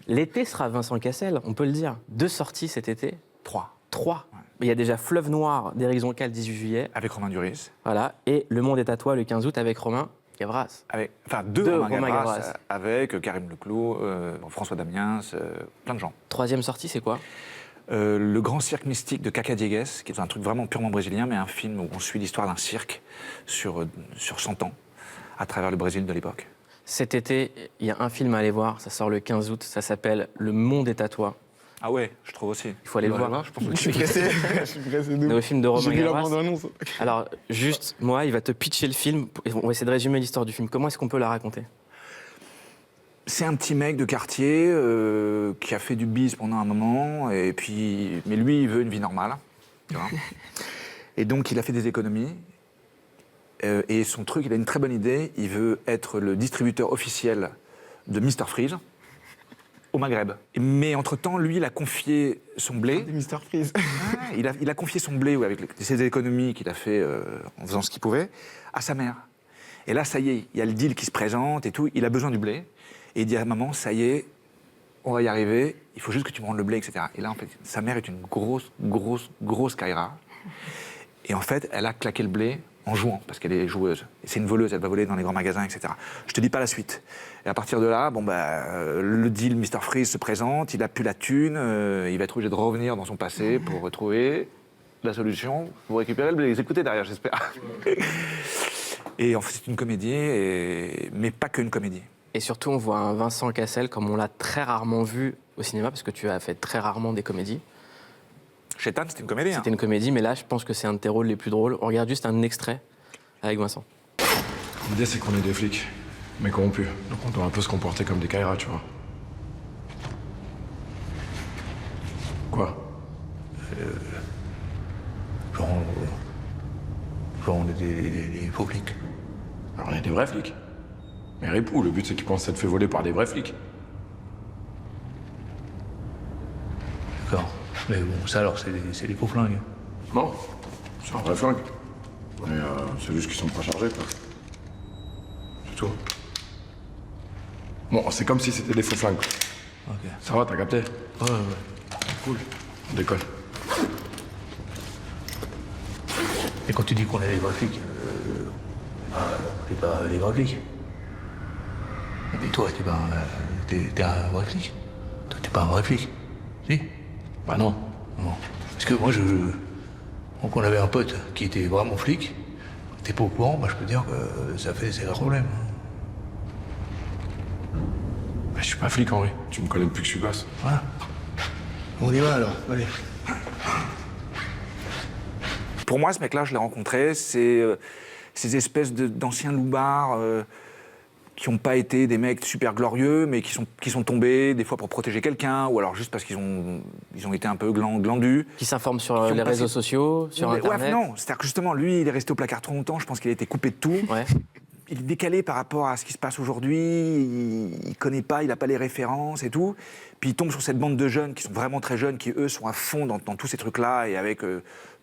L'été sera Vincent Cassel, on peut le dire. 2 sorties cet été. 3. 3. Il y a déjà Fleuve Noir d'Éric Zonka le 18 juillet. Avec Romain Duris. Voilà. Et Le Monde est à toi le 15 août avec Romain Gavras. Enfin, deux Romain Romain Gavras, Gavras. avec Karim Leclou, François Damiens, plein de gens. 3e sortie, c'est quoi? Le Grand Cirque Mystique de Cacá Diegues, qui est un truc vraiment purement brésilien, mais un film où on suit l'histoire d'un cirque sur 100 ans, à travers le Brésil de l'époque. Cet été, il y a un film à aller voir, ça sort le 15 août, ça s'appelle Le Monde est à toi. Ah ouais, je trouve aussi. Il faut aller le voir. Je pense que Je suis pressé. Je suis pressé de Le film de Romain J'ai vu la Gavras. bande-annonce. Alors, juste, moi, il va te pitcher le film. On va essayer de résumer l'histoire du film. Comment est-ce qu'on peut la raconter? C'est un petit mec de quartier qui a fait du bise pendant un moment, et puis, mais lui, il veut une vie normale. Tu vois. Et donc, il a fait des économies. Et son truc, il a une très bonne idée. Il veut être le distributeur officiel de Mr Freeze au Maghreb. Mais entre-temps, lui, il a confié son blé. Des Mr Freeze. Il a confié son blé avec ses économies qu'il a fait en faisant ce qu'il pouvait à sa mère. Et là, ça y est, il y a le deal qui se présente et tout. Il a besoin du blé. Et il dit à maman, ça y est, on va y arriver. Il faut juste que tu me rendes le blé, etc. Et là, en fait, sa mère est une grosse Kaira. Et en fait, elle a claqué le blé en jouant, parce qu'elle est joueuse. Et c'est une voleuse, elle va voler dans les grands magasins, etc. Je te dis pas la suite. Et à partir de là, le deal Mr Freeze se présente, il a plus la thune, il va être obligé de revenir dans son passé pour retrouver la solution, pour récupérer le blé. Vous écoutez derrière, j'espère. Et en fait, c'est une comédie, mais pas qu'une comédie. Et surtout, on voit un Vincent Cassel comme on l'a très rarement vu au cinéma, parce que tu as fait très rarement des comédies. Chétan, c'était une comédie. C'était une comédie, mais là, je pense que c'est un de tes rôles les plus drôles. On regarde juste un extrait avec Vincent. L'idée, c'est qu'on est des flics, mais corrompus. Donc on doit un peu se comporter comme des Kaira, tu vois. Quoi? Genre, on est des faux flics. Alors on est des vrais flics. Mais Ripou, le but, c'est qu'ils pensent s'être fait voler par des vrais flics. D'accord. Mais bon, ça alors, c'est des faux flingues. Non, c'est un vrai flingue. Mais c'est juste qu'ils sont pas chargés, quoi. C'est tout. Bon, c'est comme si c'était des faux flingues. Ok. Ça va, t'as capté? Ouais. Cool. On décolle. Et quand tu dis qu'on est des vrais flics, t'es pas des vrais flics. Mais toi, t'es un vrai flic. Toi, t'es pas un vrai flic. Si? Bah non. Non. Parce que moi, donc on avait un pote qui était vraiment flic. T'es pas au courant, je peux dire que ça fait des problèmes. Bah, je suis pas flic, Henri. Tu me connais depuis que je suis gosse. Voilà. On y va alors, allez. Pour moi, ce mec-là, je l'ai rencontré, c'est ces espèces d'anciens loupards qui n'ont pas été des mecs super glorieux, mais qui sont tombés des fois pour protéger quelqu'un, ou alors juste parce qu'ils ont été un peu glandus. Qui s'informe sur les réseaux sociaux, sur Internet. Ouais, non, c'est-à-dire que justement, lui, il est resté au placard trop longtemps, je pense qu'il a été coupé de tout. Ouais. Il est décalé par rapport à ce qui se passe aujourd'hui, il connaît pas, il n'a pas les références et tout. Puis il tombe sur cette bande de jeunes qui sont vraiment très jeunes, qui eux sont à fond dans tous ces trucs-là, et avec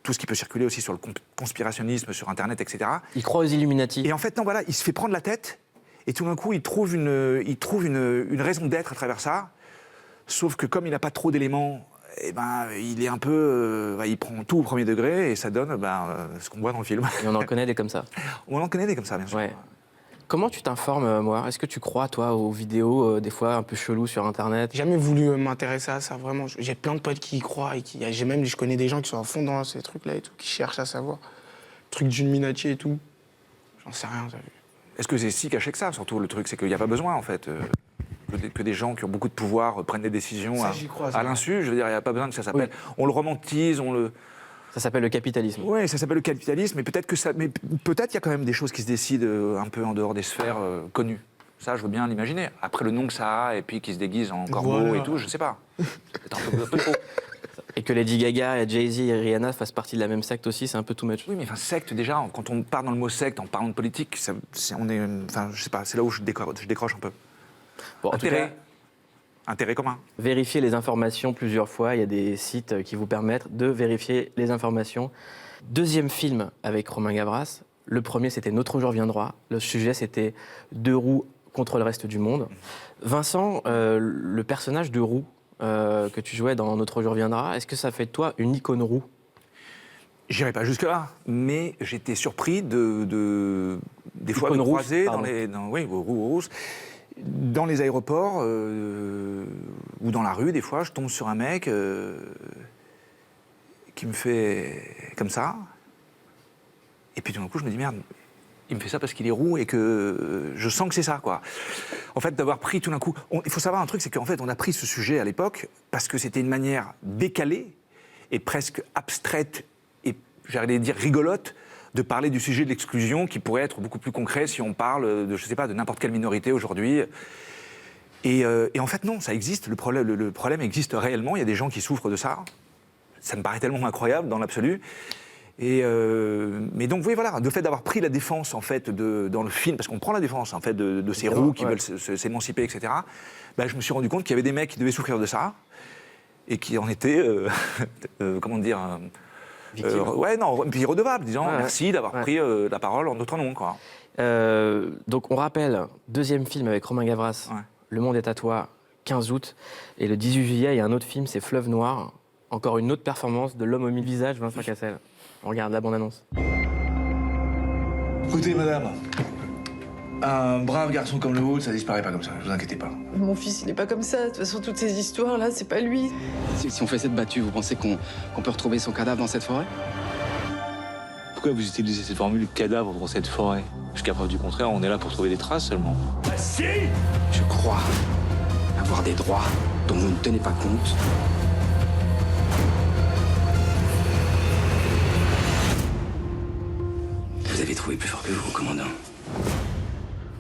tout ce qui peut circuler aussi sur le conspirationnisme, sur Internet, etc. Il croit aux Illuminati. Et en fait, non, voilà, il se fait prendre la tête, et tout d'un coup, il trouve une raison d'être à travers ça, sauf que comme il n'a pas trop d'éléments, il est un peu... il prend tout au premier degré, et ça donne ce qu'on voit dans le film. Et on en connaît des comme ça. On en connaît des comme ça, bien sûr. Ouais. Comment tu t'informes, moi? Est-ce que tu crois, toi, aux vidéos, des fois un peu cheloues sur Internet? J'ai jamais voulu m'intéresser à ça, vraiment. J'ai plein de potes qui y croient et je connais des gens qui sont à fond dans ces trucs-là et tout, qui cherchent à savoir. Truc d'Illuminati et tout. J'en sais rien, t'as vu. Est-ce que c'est si caché que ça? Surtout, le truc, c'est qu'il n'y a pas besoin, en fait, que des gens qui ont beaucoup de pouvoir prennent des décisions Ça, j'y crois, ça. à l'insu. Je veux dire, il n'y a pas besoin que ça s'appelle... On le romantise, Ça s'appelle le capitalisme. Oui, ça s'appelle le capitalisme, mais peut-être il y a quand même des choses qui se décident un peu en dehors des sphères connues. Ça, je veux bien l'imaginer. Après, le nom que ça a, et puis qui se déguise en corbeau Voilà. et tout, je sais pas. C'est un peu faux. Et que Lady Gaga, et Jay-Z et Rihanna fassent partie de la même secte aussi, c'est un peu too much. Oui, mais enfin, secte, déjà, quand on part dans le mot secte, en parlant de politique, je sais pas, c'est là où je décroche un peu. Bon, en tout cas, Intérêt commun. vérifiez les informations plusieurs fois. Il y a des sites qui vous permettent de vérifier les informations. Deuxième film avec Romain Gavras. Le premier, c'était Notre jour viendra. Le sujet, c'était 2 roues contre le reste du monde. Vincent, le personnage de Roux que tu jouais dans Notre jour viendra, est-ce que ça fait de toi une icône Roux ? J'irai pas jusque-là, mais j'étais surpris des fois de Icône rouge, croiser pardon. dans les aéroports ou dans la rue, des fois, je tombe sur un mec qui me fait comme ça. Et puis tout d'un coup, je me dis, merde, il me fait ça parce qu'il est roux et que je sens que c'est ça, quoi. En fait, d'avoir pris tout d'un coup... il faut savoir un truc, c'est qu'en fait, on a pris ce sujet à l'époque parce que c'était une manière décalée et presque abstraite et, j'allais dire, rigolote de parler du sujet de l'exclusion qui pourrait être beaucoup plus concret si on parle de, je sais pas, de n'importe quelle minorité aujourd'hui. Et en fait, non, ça existe. Le problème existe réellement. Il y a des gens qui souffrent de ça. Ça me paraît tellement incroyable dans l'absolu. Mais donc, oui, voilà, le fait d'avoir pris la défense, en fait, dans le film, parce qu'on prend la défense, en fait, de ces roux qui veulent s'émanciper, etc., ben, je me suis rendu compte qu'il y avait des mecs qui devaient souffrir de ça et qui en étaient, comment dire... ouais, non, puis redevables, disant merci d'avoir pris la parole en notre nom, quoi. Donc, on rappelle, deuxième film avec Romain Gavras, Le monde est à toi, 15 août. Et le 18 juillet, il y a un autre film, c'est Fleuve noir. Encore une autre performance de l'homme au mille visages, Vincent Cassel. On regarde la bande-annonce. Écoutez, madame, un brave garçon comme le vôtre, ça disparaît pas comme ça, ne vous inquiétez pas. Mon fils, il est pas comme ça. De toute façon, toutes ces histoires-là, c'est pas lui. Si on fait cette battue, vous pensez qu'on peut retrouver son cadavre dans cette forêt? Pourquoi vous utilisez cette formule cadavre dans cette forêt? Jusqu'à preuve du contraire, on est là pour trouver des traces seulement. Je crois avoir des droits dont vous ne tenez pas compte. Vous avez trouvé plus fort que vous, commandant.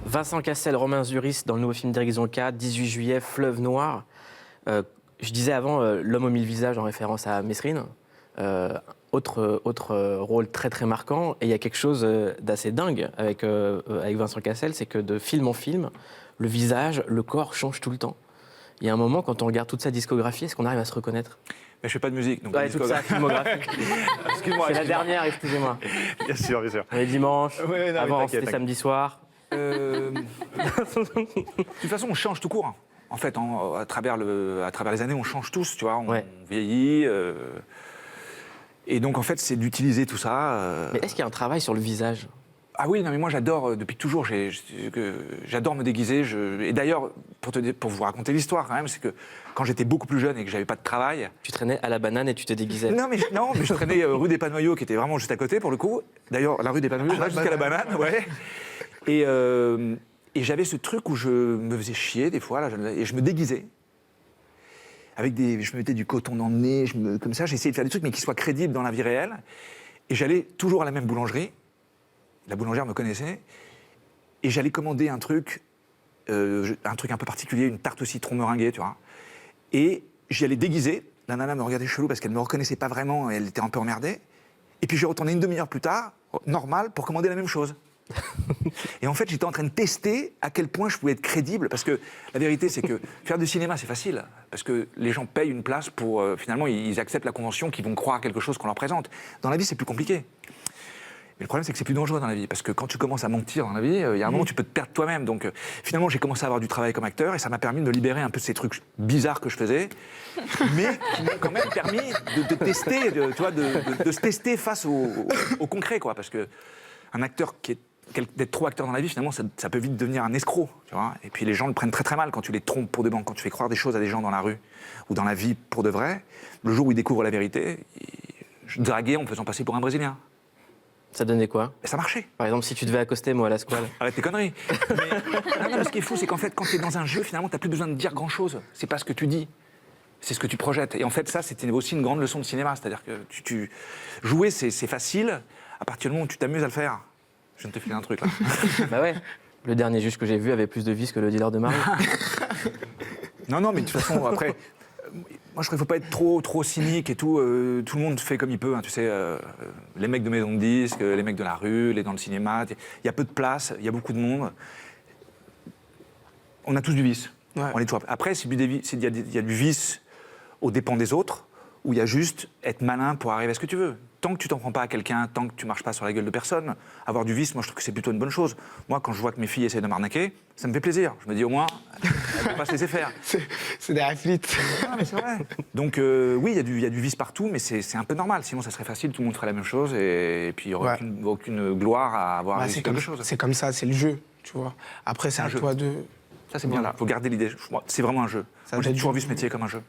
Vincent Cassel, Romain Zuris dans le nouveau film d'Horizon 4, 18 juillet, Fleuve noir. Je disais avant l'homme aux mille visages en référence à Mesrine. Autre rôle très très marquant. Et il y a quelque chose d'assez dingue avec Vincent Cassel, c'est que de film en film, le visage, le corps change tout le temps. Il y a un moment, quand on regarde toute sa discographie, est-ce qu'on arrive à se reconnaître ? Mais je fais pas de musique, donc... Ouais, toute sa filmographie. Excuse-moi. C'est la dernière, excusez-moi. Bien sûr, bien sûr. Les dimanches, Ouais, non, avant mais c'était t'inquiète. samedi soir. De toute façon, on change tout court. En fait, à travers les années, on change tous, tu vois. On vieillit. Et donc, en fait, c'est d'utiliser tout ça. Mais est-ce qu'il y a un travail sur le visage ? Ah oui, non, mais moi, j'adore, depuis toujours, j'adore me déguiser. Et d'ailleurs, pour vous raconter l'histoire, quand même, c'est que quand j'étais beaucoup plus jeune et que j'avais pas de travail... Tu traînais à la banane et tu te déguisais. Non, mais je traînais rue des Panoyaux, qui était vraiment juste à côté, pour le coup. D'ailleurs, la rue des Panoyaux, va jusqu'à la banane, ouais. Et j'avais ce truc où je me faisais chier, des fois, là, et je me déguisais. Je me mettais du coton dans le nez, comme ça, j'essayais de faire des trucs, mais qui soient crédibles dans la vie réelle. Et j'allais toujours à la même boulangerie. La boulangère me connaissait. Et j'allais commander un truc un peu particulier, une tarte au citron meringuée, tu vois. Et j'y allais déguisé. La nana me regardait chelou parce qu'elle ne me reconnaissait pas vraiment et elle était un peu emmerdée. Et puis je retournais une demi-heure plus tard, normal, pour commander la même chose. Et en fait, j'étais en train de tester à quel point je pouvais être crédible, parce que la vérité, c'est que faire du cinéma, c'est facile, parce que les gens payent une place pour, finalement, ils acceptent la convention, qu'ils vont croire quelque chose qu'on leur présente. Dans la vie, c'est plus compliqué. Mais le problème, c'est que c'est plus dangereux dans la vie, parce que quand tu commences à mentir dans la vie, il y a un moment où tu peux te perdre toi-même. Donc, finalement, j'ai commencé à avoir du travail comme acteur, et ça m'a permis de me libérer un peu de ces trucs bizarres que je faisais, mais qui m'ont quand même permis de tester, tu vois, de se tester face au concret, quoi, parce que un acteur d'être trop acteur dans la vie, finalement, ça peut vite devenir un escroc, tu vois. Et puis les gens le prennent très très mal quand tu les trompes pour de bon, quand tu fais croire des choses à des gens dans la rue ou dans la vie pour de vrai. Le jour où ils découvrent la vérité, je draguais en me faisant passer pour un Brésilien. Ça donnait quoi ? Et ça marchait. Par exemple, si tu devais accoster moi à la squale. Arrête tes conneries. Mais ce qui est fou, c'est qu'en fait, quand tu es dans un jeu, finalement, tu n'as plus besoin de dire grand-chose. C'est pas ce que tu dis, c'est ce que tu projettes. Et en fait, ça, c'était aussi une grande leçon de cinéma. C'est-à-dire que jouer, c'est facile à partir du moment où tu t'amuses à le faire. Je viens de te filer un truc, là. Bah ouais. Le dernier juge que j'ai vu avait plus de vis que le dealer de Marie. Non, mais de toute façon, après... Moi, je crois qu'il ne faut pas être trop cynique et tout. Tout le monde fait comme il peut, hein, tu sais. Les mecs de maison de disques, les mecs de la rue, les dans le cinéma. Il y a peu de place, il y a beaucoup de monde. On a tous du vice. Ouais. On est toujours... Après, s'il y a du vice aux dépens des autres, où il y a juste être malin pour arriver à ce que tu veux. Tant que tu t'en prends pas à quelqu'un, tant que tu marches pas sur la gueule de personne, avoir du vice, moi je trouve que c'est plutôt une bonne chose. Moi, quand je vois que mes filles essaient de m'arnaquer, ça me fait plaisir. Je me dis au moins, elles ne vont pas se laisser faire. C'est des athlètes. Ah, mais c'est vrai. Donc oui, il y a du vice partout, mais c'est un peu normal. Sinon, ça serait facile, tout le monde ferait la même chose et puis il n'y aurait aucune gloire à avoir réussi quelque chose. C'est comme ça, c'est le jeu, tu vois. Après, c'est à toi de... Ça, c'est bien là. Il faut garder l'idée. C'est vraiment un jeu. Moi, j'ai toujours vu ce métier comme un jeu.